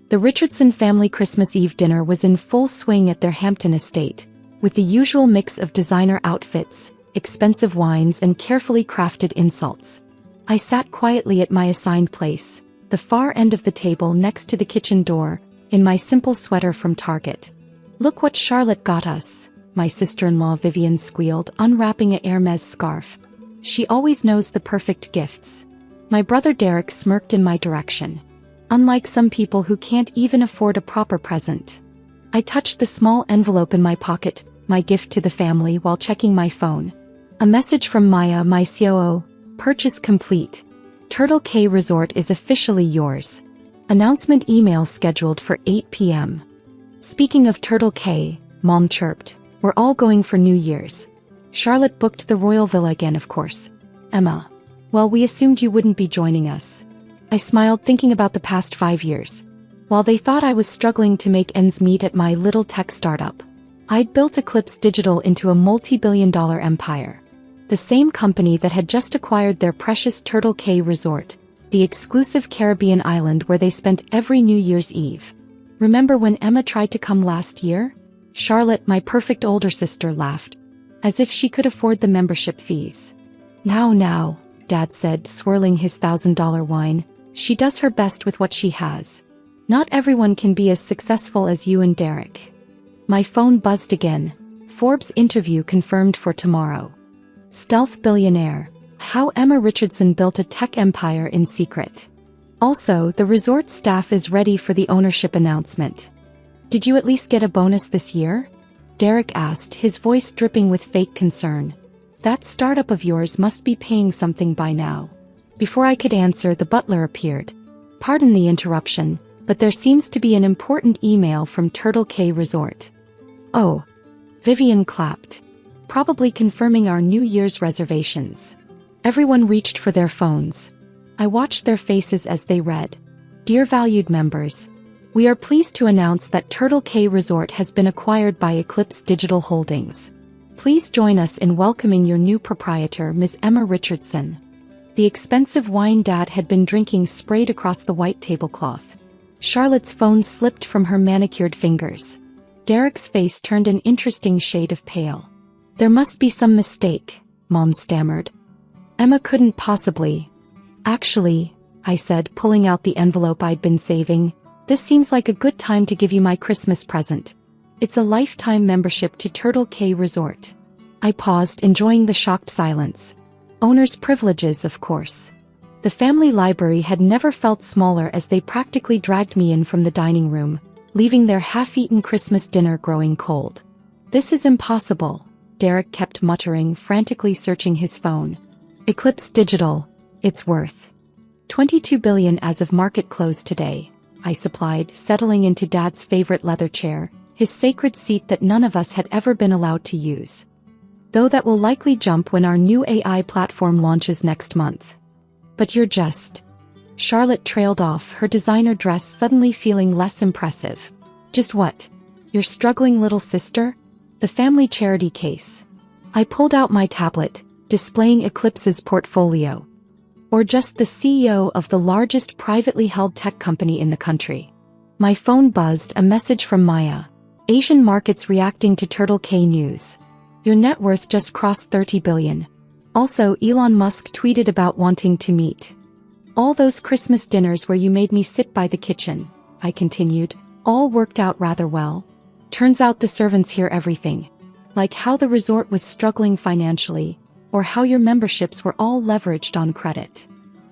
The Richardson family Christmas Eve dinner was in full swing at their Hampton estate, with the usual mix of designer outfits, expensive wines, and carefully crafted insults. I sat quietly at my assigned place, the far end of the table next to the kitchen door, in my simple sweater from Target. "Look what Charlotte got us," my sister-in-law Vivian squealed, unwrapping a Hermes scarf. "She always knows the perfect gifts." My brother Derek smirked in my direction. Unlike some people who can't even afford a proper present. I touched the small envelope in my pocket, my gift to the family, while checking my phone. A message from Maya, my COO. "Purchase complete. Turtle Cay Resort is officially yours. Announcement email scheduled for 8 p.m. Speaking of Turtle Cay, Mom chirped, "We're all going for New Year's." Charlotte booked the Royal Villa again, of course. Emma. "Well, we assumed you wouldn't be joining us." I smiled, thinking about the past 5 years. While they thought I was struggling to make ends meet at my little tech startup, I'd built Eclipse Digital into a multi-billion-dollar empire. The same company that had just acquired their precious Turtle Cay Resort, the exclusive Caribbean island where they spent every New Year's Eve. "Remember when Emma tried to come last year?" Charlotte, my perfect older sister, laughed, as if she could afford the membership fees. Now, Dad said, swirling his $1,000 wine, "she does her best with what she has. Not everyone can be as successful as you and Derek." My phone buzzed again. Forbes interview confirmed for tomorrow. Stealth billionaire. How Emma Richardson built a tech empire in secret. Also, the resort staff is ready for the ownership announcement. "Did you at least get a bonus this year?" Derek asked, his voice dripping with fake concern. "That startup of yours must be paying something by now." Before I could answer, the butler appeared. "Pardon the interruption, but there seems to be an important email from Turtle Cay Resort." "Oh." Vivian clapped. "Probably confirming our New Year's reservations." Everyone reached for their phones. I watched their faces as they read. "Dear valued members, we are pleased to announce that Turtle Cay Resort has been acquired by Eclipse Digital Holdings. Please join us in welcoming your new proprietor, Ms. Emma Richardson." The expensive wine Dad had been drinking sprayed across the white tablecloth. Charlotte's phone slipped from her manicured fingers. Derek's face turned an interesting shade of pale. "There must be some mistake," Mom stammered. "Emma couldn't possibly." "Actually," I said, pulling out the envelope I'd been saving, "this seems like a good time to give you my Christmas present. It's a lifetime membership to Turtle Cay Resort." I paused, enjoying the shocked silence. Owner's privileges, of course. The family library had never felt smaller as they practically dragged me in from the dining room, leaving their half-eaten Christmas dinner growing cold. "This is impossible," Derek kept muttering, frantically searching his phone. "Eclipse Digital, it's worth $22 billion as of market close today," I supplied, settling into Dad's favorite leather chair, his sacred seat that none of us had ever been allowed to use. "Though that will likely jump when our new AI platform launches next month." "But you're just..." Charlotte trailed off, her designer dress suddenly feeling less impressive. "Just what? Your struggling little sister?" "The family charity case." I pulled out my tablet, displaying Eclipse's portfolio. "Or just the CEO of the largest privately held tech company in the country." My phone buzzed, a message from Maya. "Asian markets reacting to Turtle Cay news. Your net worth just crossed 30 billion. Also, Elon Musk tweeted about wanting to meet. All those Christmas dinners where you made me sit by the kitchen," I continued, "all worked out rather well. Turns out the servants hear everything. Like how the resort was struggling financially, or how your memberships were all leveraged on credit."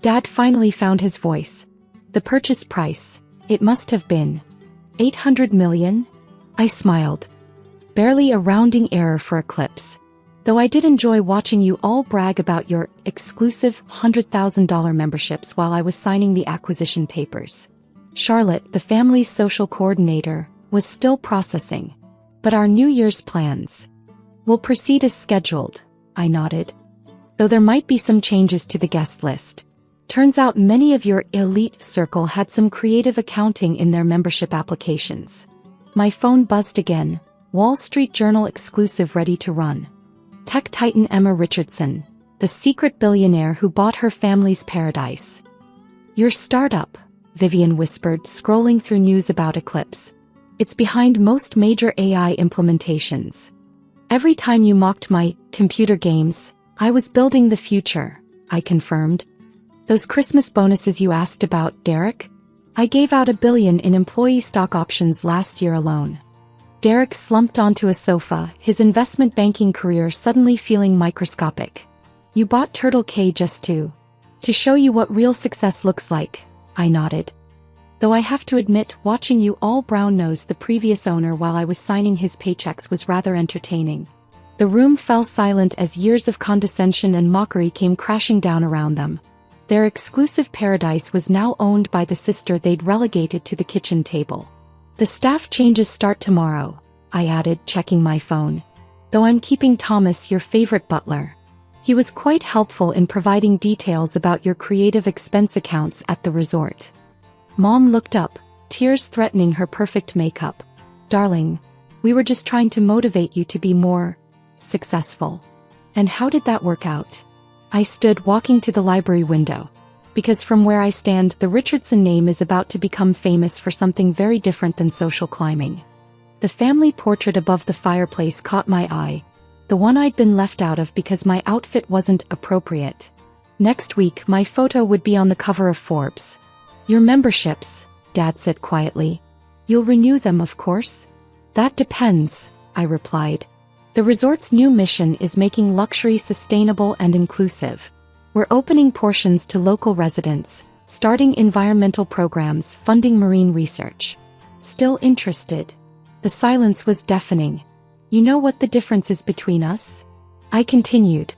Dad finally found his voice. "The purchase price, it must have been 800 million? I smiled. "Barely a rounding error for Eclipse. Though I did enjoy watching you all brag about your exclusive $100,000 memberships while I was signing the acquisition papers." Charlotte, the family's social coordinator, was still processing. "But our New Year's plans will proceed as scheduled," I nodded. "Though there might be some changes to the guest list. Turns out many of your elite circle had some creative accounting in their membership applications." My phone buzzed again, Wall Street Journal exclusive ready to run. Tech titan Emma Richardson, the secret billionaire who bought her family's paradise. "Your startup," Vivian whispered, scrolling through news about Eclipse. It's behind most major AI implementations. Every time you mocked my computer games, I was building the future, I confirmed. Those Christmas bonuses you asked about, Derek? I gave out $1 billion in employee stock options last year alone. Derek slumped onto a sofa, his investment banking career suddenly feeling microscopic. You bought Turtle K just to show you what real success looks like, I nodded. Though I have to admit, watching you all brown-nose the previous owner while I was signing his paychecks was rather entertaining. The room fell silent as years of condescension and mockery came crashing down around them. Their exclusive paradise was now owned by the sister they'd relegated to the kitchen table. The staff changes start tomorrow, I added, checking my phone. Though I'm keeping Thomas, your favorite butler. He was quite helpful in providing details about your creative expense accounts at the resort. Mom looked up, tears threatening her perfect makeup. Darling, we were just trying to motivate you to be more successful. And how did that work out? I stood walking to the library window. Because from where I stand, the Richardson name is about to become famous for something very different than social climbing. The family portrait above the fireplace caught my eye, the one I'd been left out of because my outfit wasn't appropriate. Next week, my photo would be on the cover of Forbes. Your memberships, Dad said quietly. You'll renew them, of course? That depends, I replied. The resort's new mission is making luxury sustainable and inclusive. We're opening portions to local residents, starting environmental programs, funding marine research. Still interested? The silence was deafening. You know what the difference is between us? I continued.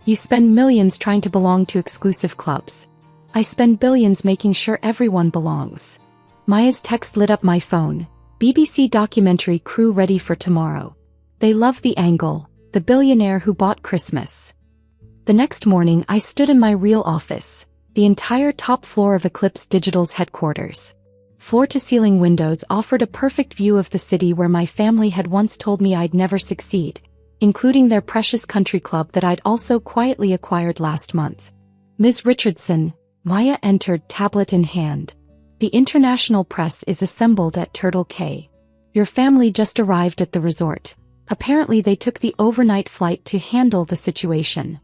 You spend millions trying to belong to exclusive clubs. I spend billions making sure everyone belongs. Maya's text lit up my phone. BBC documentary crew ready for tomorrow. They love the angle, the billionaire who bought Christmas. The next morning I stood in my real office, the entire top floor of Eclipse Digital's headquarters. Floor-to-ceiling windows offered a perfect view of the city where my family had once told me I'd never succeed, including their precious country club that I'd also quietly acquired last month. Ms. Richardson, Maya entered, tablet in hand. The international press is assembled at Turtle K. Your family just arrived at the resort. Apparently they took the overnight flight to handle the situation.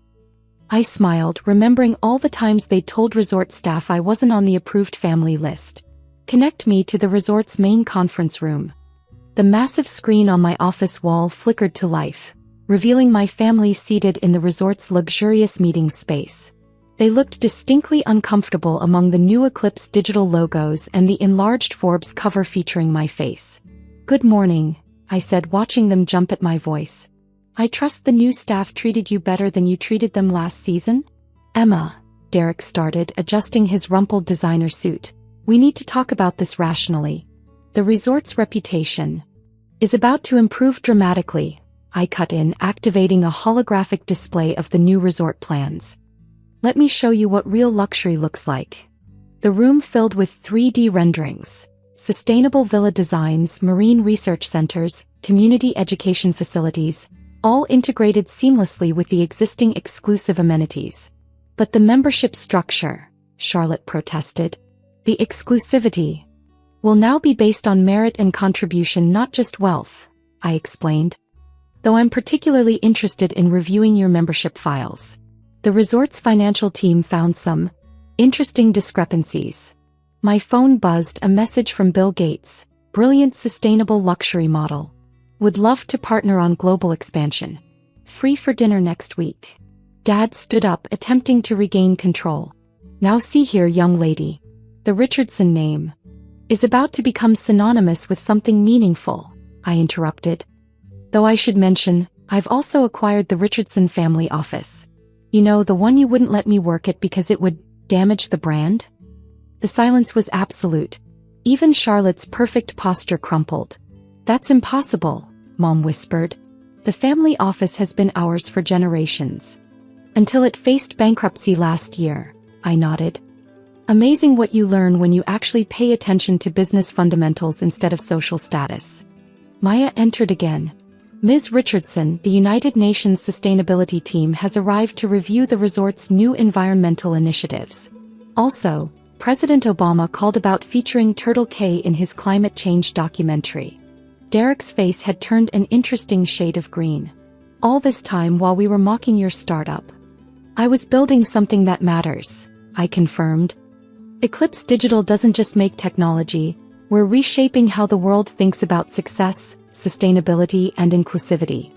I smiled, remembering all the times they'd told resort staff I wasn't on the approved family list. Connect me to the resort's main conference room. The massive screen on my office wall flickered to life, revealing my family seated in the resort's luxurious meeting space. They looked distinctly uncomfortable among the new Eclipse digital logos and the enlarged Forbes cover featuring my face. Good morning, I said, watching them jump at my voice. I trust the new staff treated you better than you treated them last season? Emma, Derek started, adjusting his rumpled designer suit. We need to talk about this rationally. The resort's reputation is about to improve dramatically, I cut in, activating a holographic display of the new resort plans. Let me show you what real luxury looks like. The room filled with 3D renderings, sustainable villa designs, marine research centers, community education facilities, all integrated seamlessly with the existing exclusive amenities. But the membership structure, Charlotte protested. The exclusivity will now be based on merit and contribution, not just wealth, I explained. Though I'm particularly interested in reviewing your membership files. The resort's financial team found some interesting discrepancies. My phone buzzed, a message from Bill Gates. Brilliant sustainable luxury model. Would love to partner on global expansion. Free for dinner next week. Dad stood up, attempting to regain control. Now see here, young lady. The Richardson name is about to become synonymous with something meaningful, I interrupted. Though I should mention, I've also acquired the Richardson family office. You know, the one you wouldn't let me work at because it would damage the brand? The silence was absolute. Even Charlotte's perfect posture crumpled. That's impossible, Mom whispered. The family office has been ours for generations. Until it faced bankruptcy last year, I nodded. Amazing what you learn when you actually pay attention to business fundamentals instead of social status. Maya entered again. Ms. Richardson, the United Nations Sustainability Team has arrived to review the resort's new environmental initiatives. Also, President Obama called about featuring Turtle K in his climate change documentary. Derek's face had turned an interesting shade of green. All this time while we were mocking your startup. I was building something that matters, I confirmed. Eclipse Digital doesn't just make technology, we're reshaping how the world thinks about success, sustainability, and inclusivity.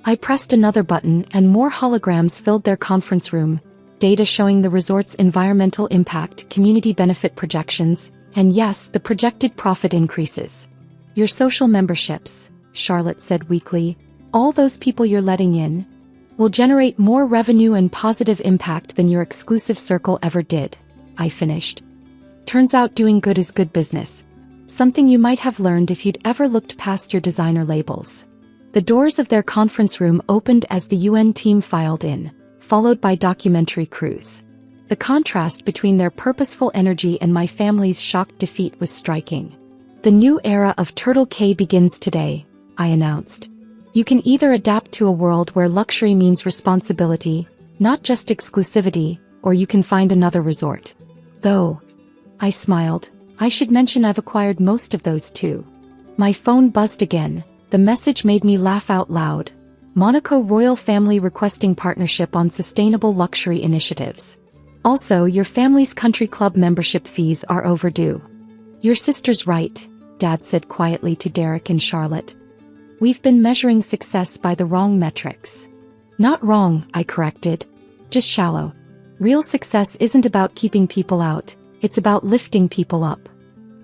I pressed another button and more holograms filled their conference room, data showing the resort's environmental impact, community benefit projections, and yes, the projected profit increases. Your social memberships, Charlotte said weakly, all those people you're letting in, will generate more revenue and positive impact than your exclusive circle ever did, I finished. Turns out doing good is good business. Something you might have learned if you'd ever looked past your designer labels. The doors of their conference room opened as the UN team filed in, followed by documentary crews. The contrast between their purposeful energy and my family's shocked defeat was striking. The new era of Turtle K begins today, I announced. You can either adapt to a world where luxury means responsibility, not just exclusivity, or you can find another resort. Though, I smiled, I should mention I've acquired most of those too. My phone buzzed again. The message made me laugh out loud. Monaco royal family requesting partnership on sustainable luxury initiatives. Also, your family's country club membership fees are overdue. Your sister's right, Dad said quietly to Derek and Charlotte. We've been measuring success by the wrong metrics. Not wrong, I corrected. Just shallow. Real success isn't about keeping people out, it's about lifting people up.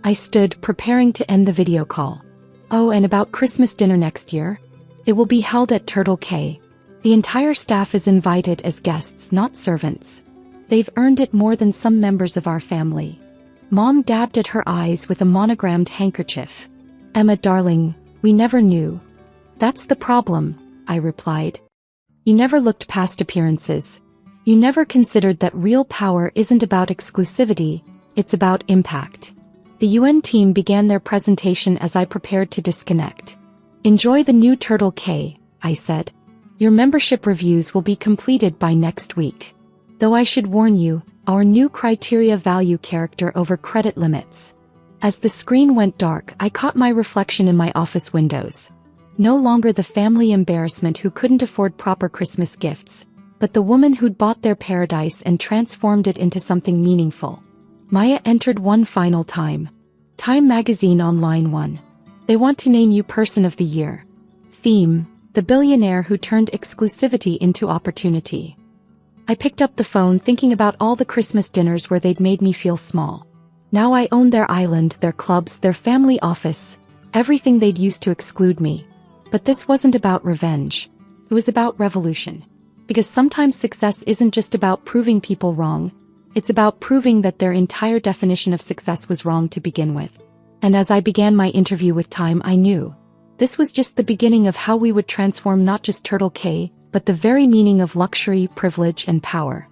I stood, preparing to end the video call. Oh, and about Christmas dinner next year? It will be held at Turtle K. The entire staff is invited as guests, not servants. They've earned it more than some members of our family. Mom dabbed at her eyes with a monogrammed handkerchief. Emma, darling, we never knew. That's the problem, I replied. You never looked past appearances. You never considered that real power isn't about exclusivity, it's about impact. The UN team began their presentation as I prepared to disconnect. Enjoy the new Turtle K, I said. Your membership reviews will be completed by next week. Though I should warn you, our new criteria value character over credit limits. As the screen went dark, I caught my reflection in my office windows. No longer the family embarrassment who couldn't afford proper Christmas gifts, but the woman who'd bought their paradise and transformed it into something meaningful. Maya entered one final time. Time magazine on line 1. They want to name you Person of the Year. Theme, the billionaire who turned exclusivity into opportunity. I picked up the phone thinking about all the Christmas dinners where they'd made me feel small. Now I owned their island, their clubs, their family office, everything they'd used to exclude me. But this wasn't about revenge. It was about revolution. Because sometimes success isn't just about proving people wrong, it's about proving that their entire definition of success was wrong to begin with. And as I began my interview with Time, I knew this was just the beginning of how we would transform not just Turtle K, but the very meaning of luxury, privilege, and power.